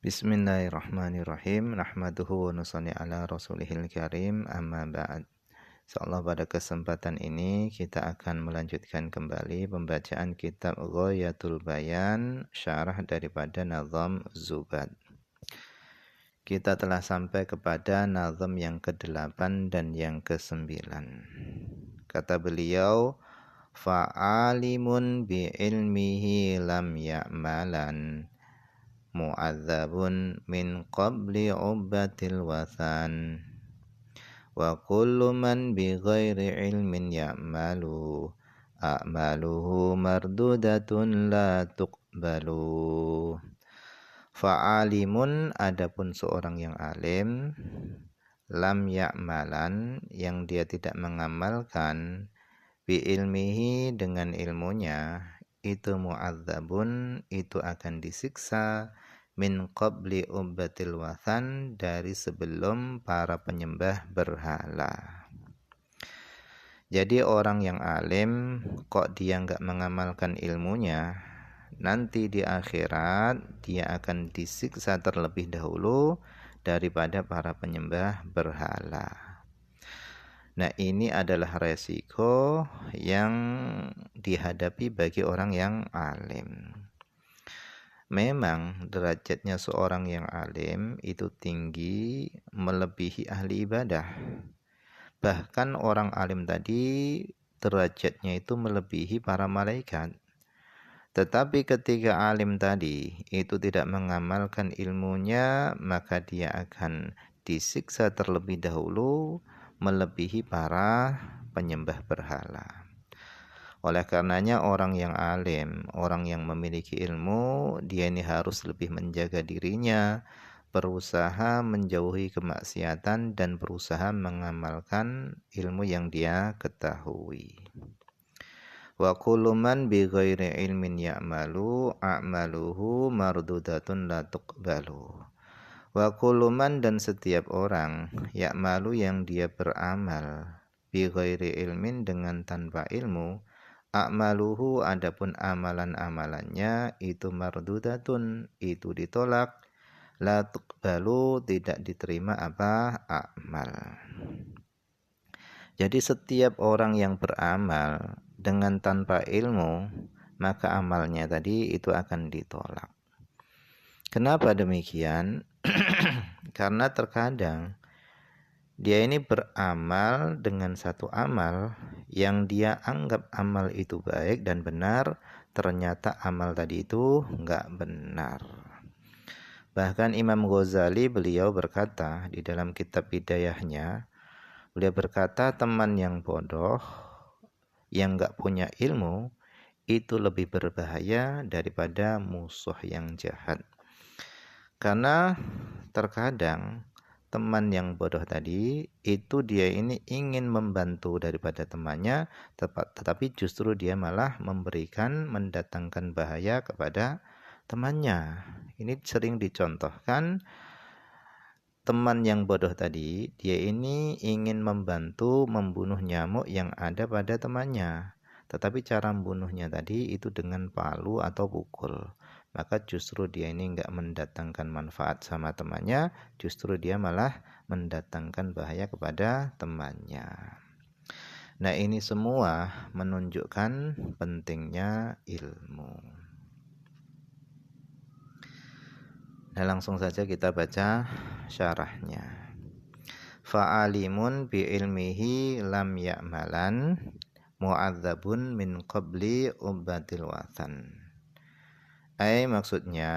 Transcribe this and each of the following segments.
Bismillahirrahmanirrahim. Nahmaduhu wa nusalli ala rasulihil karim. Amma ba'd. Insyaallah pada kesempatan ini kita akan melanjutkan kembali pembacaan kitab Ghayatul Bayan, syarah daripada Nazam Zubad. Kita telah sampai kepada nazam yang ke-8 dan yang ke-9. Kata beliau, fa'alimun bi'ilmihi lam ya'malan mu'adzabun min qabli ubbatil wathan wa kullu man bi ghairi ilmin ya'malu a'maluhu mardudatun la tuqbalu. Fa'alimun, adapun seorang yang alim, lam ya'malan, yang dia tidak mengamalkan, bi ilmihi, dengan ilmunya, itu mu'adzabun, itu akan disiksa, min qabli ubbatil wathan, dari sebelum para penyembah berhala. Jadi orang yang alim kok dia enggak mengamalkan ilmunya, nanti di akhirat dia akan disiksa terlebih dahulu daripada para penyembah berhala. Nah, ini adalah resiko yang dihadapi bagi orang yang alim. Memang derajatnya seorang yang alim itu tinggi melebihi ahli ibadah. Bahkan orang alim tadi derajatnya itu melebihi para malaikat. Tetapi ketika alim tadi itu tidak mengamalkan ilmunya, maka dia akan disiksa terlebih dahulu melebihi para penyembah berhala. Oleh karenanya orang yang alim, orang yang memiliki ilmu, dia ini harus lebih menjaga dirinya, berusaha menjauhi kemaksiatan dan berusaha mengamalkan ilmu yang dia ketahui. Wa kullu man bi ghairi ilmin ya'malu a'maluhu mardudatun la tuqbalu. Wa kullu man, dan setiap orang, ya'malu, yang dia beramal, bi ghairi ilmin, dengan tanpa ilmu, a'maluhu, adapun amalan-amalannya, itu mardudatun, itu ditolak, la tuqbalu, tidak diterima amal. Jadi setiap orang yang beramal dengan tanpa ilmu, maka amalnya tadi itu akan ditolak. Kenapa demikian? Karena terkadang dia ini beramal dengan satu amal yang dia anggap amal itu baik dan benar, ternyata amal tadi itu enggak benar. Bahkan Imam Ghazali, beliau berkata di dalam kitab Hidayahnya, beliau berkata, teman yang bodoh, yang enggak punya ilmu, itu lebih berbahaya daripada musuh yang jahat. Karena terkadang teman yang bodoh tadi itu dia ini ingin membantu daripada temannya, tetapi justru dia malah mendatangkan bahaya kepada temannya. Ini sering dicontohkan. Teman yang bodoh tadi, dia ini ingin membantu membunuh nyamuk yang ada pada temannya. Tetapi cara membunuhnya tadi itu dengan palu atau pukul. Maka justru dia ini enggak mendatangkan manfaat sama temannya, justru dia malah mendatangkan bahaya kepada temannya. Nah, ini semua menunjukkan pentingnya ilmu. Nah, langsung saja kita baca syarahnya. Fa'alimun bi ilmihi lam ya'malan mu'adzabun min qabli ubbatil wathan. Maksudnya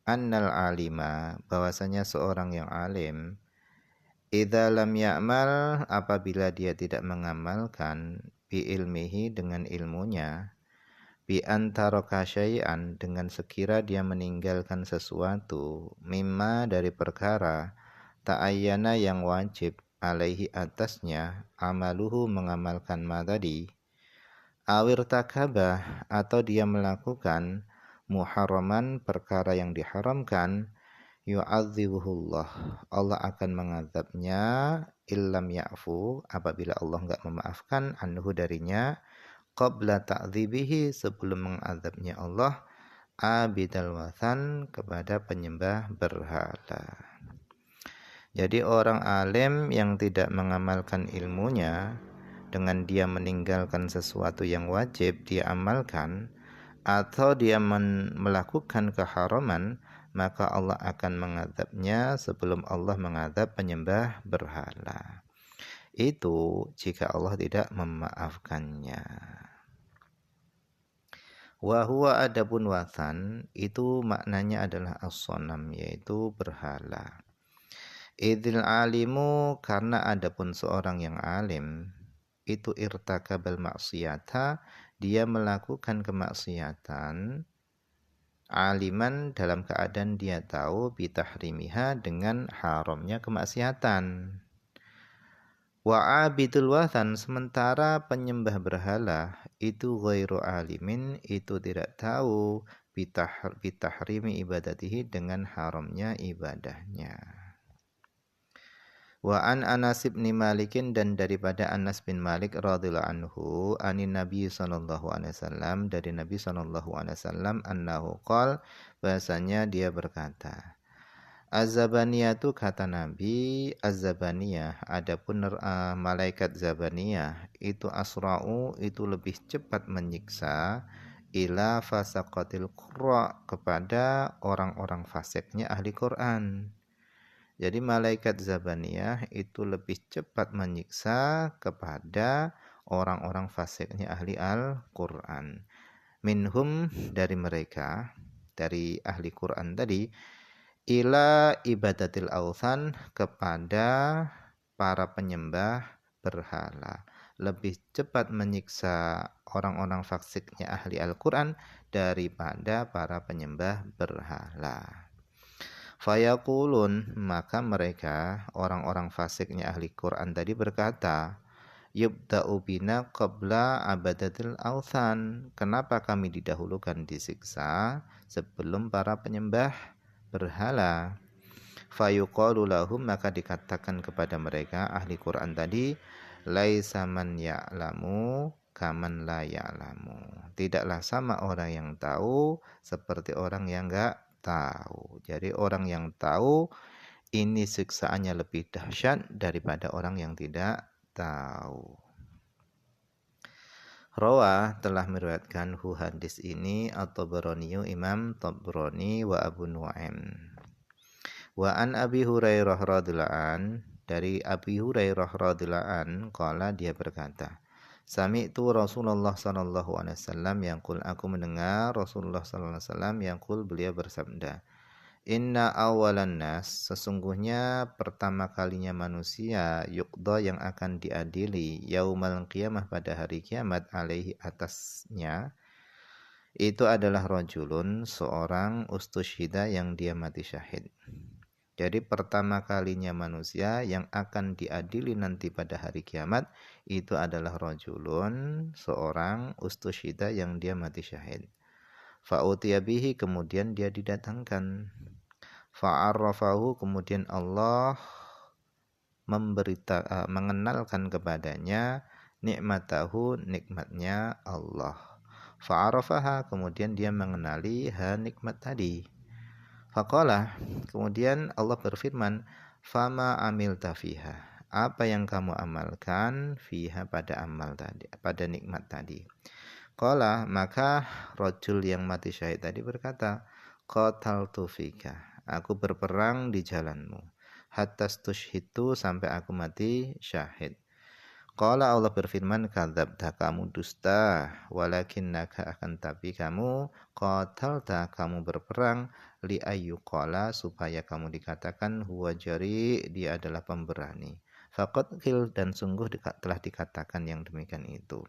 annal alima, bahwasanya seorang yang alim, idza lam ya'mal, apabila dia tidak mengamalkan, bi ilmihi, dengan ilmunya, bi antaraka syai'an, dengan sekira dia meninggalkan sesuatu, mimma, dari perkara, ta'ayyana, yang wajib, alaihi, atasnya, amaluhu, mengamalkan ma tadi, awir takabah, atau dia melakukan muharraman, perkara yang diharamkan, yu'adzibuhullah, Allah akan mengazabnya, illam ya'fu, apabila Allah enggak memaafkan, anhu, darinya, qabla ta'dzibihi, sebelum mengazabnya Allah, abidal wathan, kepada penyembah berhala. Jadi orang alim yang tidak mengamalkan ilmunya dengan dia meninggalkan sesuatu yang wajib dia amalkan, atau dia melakukan keharaman, maka Allah akan mengadabnya sebelum Allah mengadab penyembah berhala. Itu jika Allah tidak memaafkannya. Wa huwa adapun wathan, itu maknanya adalah as-sanam, yaitu berhala. Idil alimu, karena adapun seorang yang alim itu irtakabal maksiyata, dia melakukan kemaksiatan aliman dalam keadaan dia tahu bitahrimiha, dengan haramnya kemaksiatan. Wa abidul wathan, sementara penyembah berhala itu ghairu alimin, itu tidak tahu bitahrimi ibadatihi, dengan haramnya ibadahnya. Wa an Anas bin Malikin, dan daripada Anas bin Malik radhiyallahu anhu, anin Nabi sallallahu alaihi wasallam, dari Nabi sallallahu alaihi wasallam, annahu qol, bahasanya dia berkata, Az-Zabaniyatu, kata Nabi, Az-Zabaniyah, adapun malaikat Zabaniyah itu asra'u, itu lebih cepat menyiksa, ila fasaqatil qurra, kepada orang-orang fasiknya ahli Quran. Jadi malaikat Zabaniyah itu lebih cepat menyiksa kepada orang-orang fasiknya ahli Al-Quran. Minhum, dari mereka, dari ahli Quran tadi, ila ibadatil authan, kepada para penyembah berhala. Lebih cepat menyiksa orang-orang fasiknya ahli Al-Quran daripada para penyembah berhala. Fayaqulun, maka mereka orang-orang fasiknya ahli Quran tadi berkata, yubda'u bina qabla abadatil authan, kenapa kami didahulukan disiksa sebelum para penyembah berhala? Fayuqalu lahum, maka dikatakan kepada mereka ahli Quran tadi, laisa man ya'lamu kaman la ya'lamu, tidaklah sama orang yang tahu seperti orang yang enggak tahu. Jadi orang yang tahu ini siksaannya lebih dahsyat daripada orang yang tidak tahu. Rawa, telah meriwayatkan hadis ini At-Tabrani, Imam Tabrani, wa Abu Nu'aim. Wa an Abi Hurairah radhiyallahu an, dari Abi Hurairah radhiyallahu an, qala, dia berkata, Sami'tu Rasulullah sallallahu alaihi wasallam yaqul, aku mendengar Rasulullah sallallahu alaihi wasallam yaqul, beliau bersabda, Inna awalan nas, sesungguhnya pertama kalinya manusia, yuqda, yang akan diadili, yaumal qiyamah, pada hari kiamat, alaihi, atasnya, itu adalah rajulun, seorang, ustusyhida, yang dia mati syahid. Jadi pertama kalinya manusia yang akan diadili nanti pada hari kiamat itu adalah rajulun, seorang, ustusyhida, yang dia mati syahid. Fa'utiya bihi, kemudian dia didatangkan. Fa'arrafahu, kemudian Allah mengenalkan kepadanya nikmatahu, nikmatnya Allah. Fa'arrafaha, kemudian dia mengenali nikmat tadi. Faqala, kemudian Allah berfirman, fama amilta fiha, apa yang kamu amalkan, fiha, pada amal tadi, pada nikmat tadi. Qala, maka rajul yang mati syahid tadi berkata, qataltu fika, aku berperang di jalanmu, hatta stushhitu, sampai aku mati syahid. Qala, Allah berfirman, kadzabta, kamu dusta, walakinnaka, akan tapi kamu, qatalta, kamu berperang, li ayyuqala, supaya kamu dikatakan, huwa jari, dia adalah pemberani. Faqad qil, dan sungguh telah dikatakan yang demikian itu.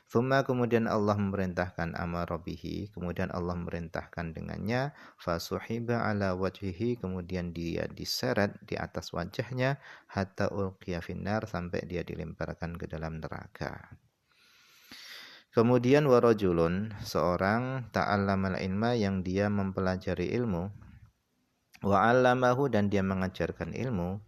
Thumma, kemudian Allah memerintahkan, amara bihi, kemudian Allah memerintahkan dengannya, fasuhiba ala wajhihi, kemudian dia diseret di atas wajahnya, hatta ulqiya finnar, sampai dia dilemparkan ke dalam neraka. Kemudian warajulun, seorang, ta'allamal ilma, yang dia mempelajari ilmu, wa 'allamahu, dan dia mengajarkan ilmu,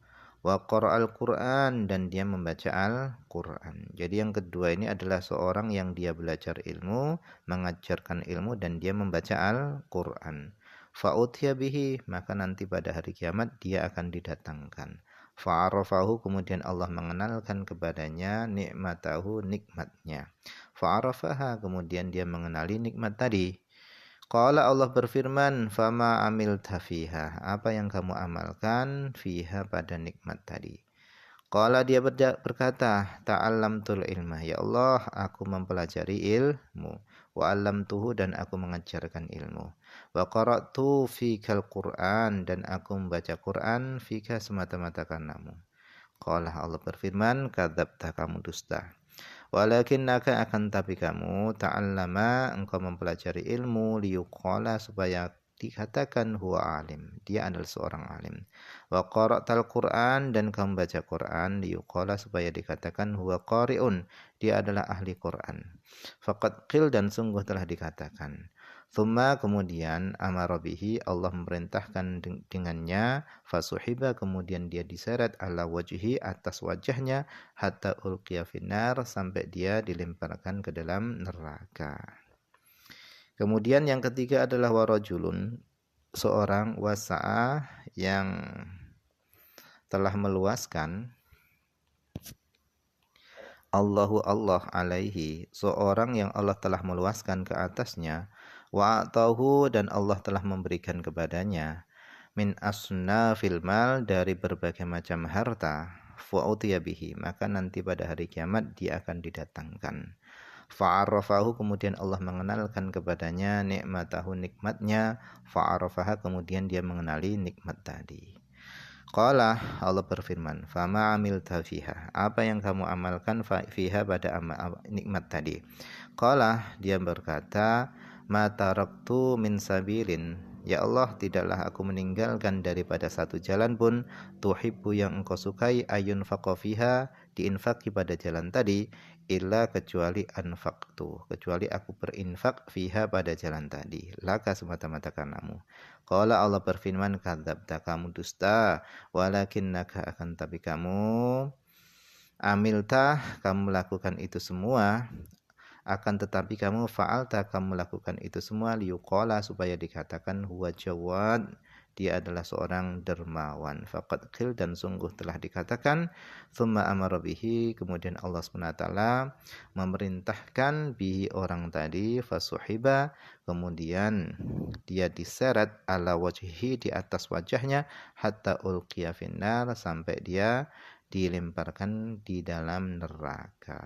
wa qara'al Qur'an, dan dia membaca Al-Qur'an. Jadi yang kedua ini adalah seorang yang dia belajar ilmu, mengajarkan ilmu, dan dia membaca Al-Qur'an. Fa'utiya bihi, maka nanti pada hari kiamat dia akan didatangkan. Fa'arafahu, kemudian Allah mengenalkan kepadanya nikmatahu, nikmatnya. Fa'arafaha, kemudian dia mengenali nikmat tadi. Qala, Allah berfirman, fama amilta fiha, apa yang kamu amalkan fiha pada nikmat tadi. Qala, dia berkata, ta'allamtul ilmah, ya Allah, aku mempelajari ilmu, wa 'allamtuhu, dan aku mengajarkan ilmu, wa qara'tu fikal Qur'an, dan aku membaca Qur'an fika, semata-mata karenamu. Qala, Allah berfirman, kadzabta, kamu dusta. Walakinnaka, akan tapi kamu, ta'allama, engkau mempelajari ilmu, liyuqala, supaya dikatakan huwa alim, dia adalah seorang alim. Wa qara'tal Qur'an, dan kamu baca Qur'an, liyuqala, supaya dikatakan huwa qari'un, dia adalah ahli Qur'an. Faqad qil, dan sungguh telah dikatakan. Thumma, kemudian, amara bihi, Allah memerintahkan dengannya, fasuhiba, kemudian dia diseret ala wajhi, atas wajahnya, hatta ulqiya finnar, sampai dia dilemparkan ke dalam neraka. Kemudian yang ketiga adalah warajulun, seorang wasa'a yang telah meluaskan Allahu Allah alaihi, seorang yang Allah telah meluaskan ke atasnya, wa atahu, dan Allah telah memberikan kepadanya, min asnafil mal, dari berbagai macam harta, fa'utiya bihi, maka nanti pada hari kiamat dia akan didatangkan. Fa'arafahu, kemudian Allah mengenalkan kepadanya nikmatahu, nikmatnya, fa'arafaha, kemudian dia mengenali nikmat tadi. Qala, Allah berfirman, fama amilta fiha, apa yang kamu amalkan fiha pada nikmat tadi. Qala, dia berkata, ma taraktu min sabilin, ya Allah, tidaklah aku meninggalkan daripada satu jalan pun, tuhibbu, yang engkau sukai, ayun faqafiha, diinfaki pada jalan tadi, illa, kecuali anfaqtu, kecuali aku berinfak fiha, pada jalan tadi, laka, semata-mata karenamu. Qala, Allah berfirman, kadzabta, kamu dusta, walakinnaka, akan tapi kamu, amilta, kamu melakukan itu semua, akan tetapi kamu fa'alta, kamu melakukan itu semua, liyuqala, supaya dikatakan huwa jawad, dia adalah seorang dermawan. Faqad qil, dan sungguh telah dikatakan. Tsumma amara bihi, kemudian Allah SWT memerintahkan bihi, orang tadi, fasuhiba, kemudian dia diseret ala wajhihi, di atas wajahnya, hatta ulqiya finnar, sampai dia dilemparkan di dalam neraka.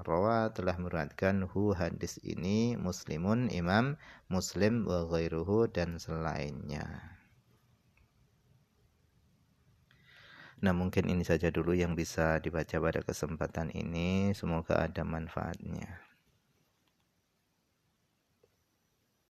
Rawa, telah meriwayatkan hu, hadis ini, Muslimun, Imam Muslim, wa ghairuhu, dan selainnya. Nah, mungkin ini saja dulu yang bisa dibaca pada kesempatan ini. Semoga ada manfaatnya.